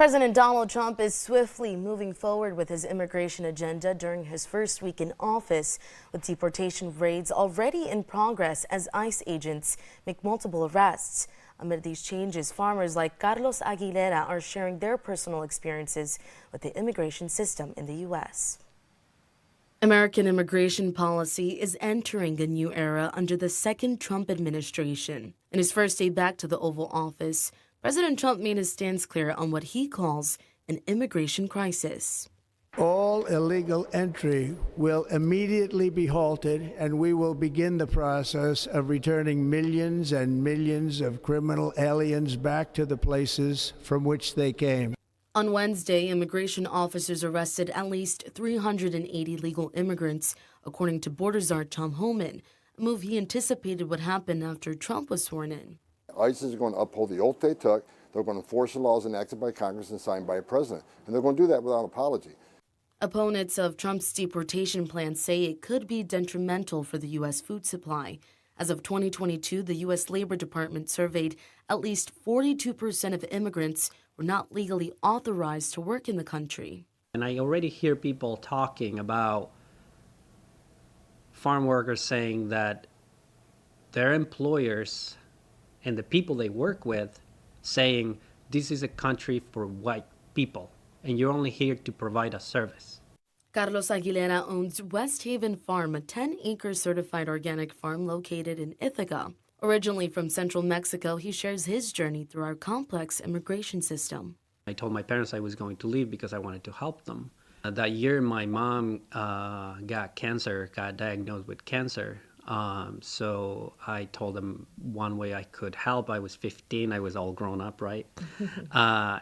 President Donald Trump is swiftly moving forward with his immigration agenda during his first week in office, with deportation raids already in progress as ICE agents make multiple arrests. Amid these changes, farmers like Carlos Aguilera are sharing their personal experiences with the immigration system in the U.S. American immigration policy is entering a new era under the second Trump administration. In his first day back to the Oval Office, President Trump made his stance clear on what he calls an immigration crisis. All illegal entry will immediately be halted, and we will begin the process of returning millions and millions of criminal aliens back to the places from which they came. On Wednesday, immigration officers arrested at least 380 legal immigrants, according to border czar Tom Homan, a move he anticipated would happen after Trump was sworn in. ICE is going to uphold the oath they took. They're going to enforce the laws enacted by Congress and signed by a president. And they're going to do that without apology. Opponents of Trump's deportation plan say it could be detrimental for the U.S. food supply. As of 2022, the U.S. Labor Department surveyed at least 42% of immigrants were not legally authorized to work in the country. And I already hear people talking about farm workers saying that their employers and the people they work with saying this is a country for white people and you're only here to provide a service. Carlos Aguilera owns West Haven Farm, a 10-acre certified organic farm located in Ithaca. Originally from central Mexico, he shares his journey through our complex immigration system. I told my parents I was going to leave because I wanted to help them. That year, my mom got diagnosed with cancer. So I told them one way I could help. I was 15, I was all grown up, right?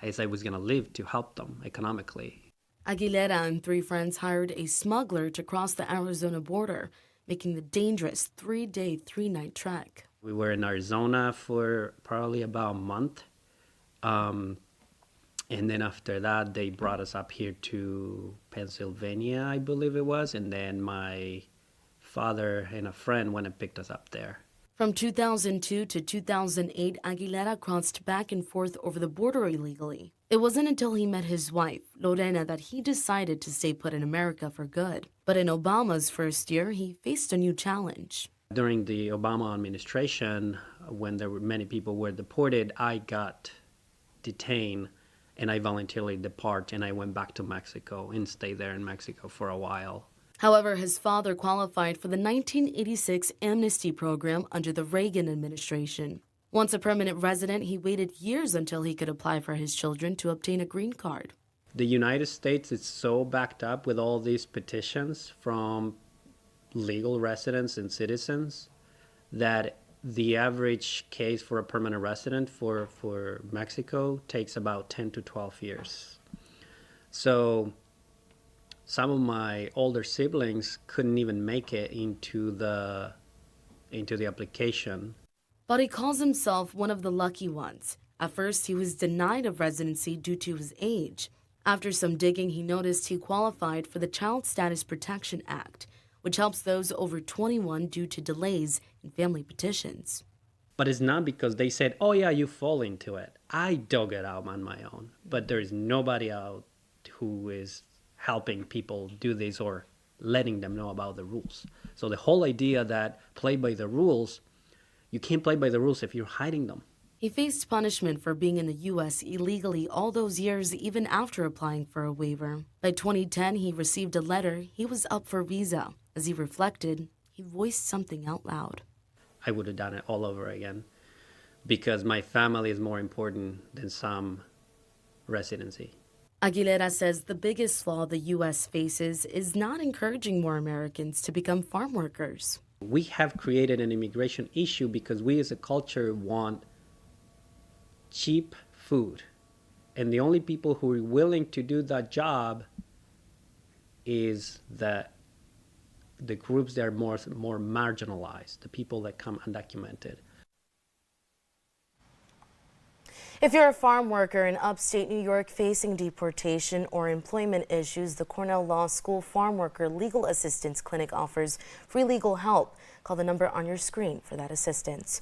Is I was going to live to help them economically. Aguilera and 3 friends hired a smuggler to cross the Arizona border, making the dangerous 3-day, 3-night trek. We were in Arizona for probably about a month. And then after that, they brought us up here to Pennsylvania, I believe it was. And then my father and a friend went and picked us up there. From 2002 to 2008, Aguilera crossed back and forth over the border illegally. It wasn't until he met his wife, Lorena, that he decided to stay put in America for good. But in Obama's first year, he faced a new challenge. During the Obama administration, when many people were deported, I got detained and I voluntarily departed and I went back to Mexico and stayed there in Mexico for a while. However, his father qualified for the 1986 amnesty program under the Reagan administration. Once a permanent resident, he waited years until he could apply for his children to obtain a green card. The United States is so backed up with all these petitions from legal residents and citizens that the average case for a permanent resident for Mexico takes about 10 to 12 years. So some of my older siblings couldn't even make it into the application. But he calls himself one of the lucky ones. At first, he was denied of residency due to his age. After some digging, he noticed he qualified for the Child Status Protection Act, which helps those over 21 due to delays in family petitions. But it's not because they said, oh yeah, you fall into it. I dug it out on my own. But there is nobody out who is helping people do this or letting them know about the rules. So the whole idea that play by the rules, you can't play by the rules if you're hiding them. He faced punishment for being in the U.S. illegally all those years, even after applying for a waiver. By 2010, he received a letter. He was up for visa. As he reflected, he voiced something out loud. I would have done it all over again because my family is more important than some residency. Aguilera says the biggest flaw the U.S. faces is not encouraging more Americans to become farm workers. We have created an immigration issue because we as a culture want cheap food. And the only people who are willing to do that job is the groups that are more marginalized, the people that come undocumented. If you're a farm worker in upstate New York facing deportation or employment issues, the Cornell Law School Farm Worker Legal Assistance Clinic offers free legal help. Call the number on your screen for that assistance.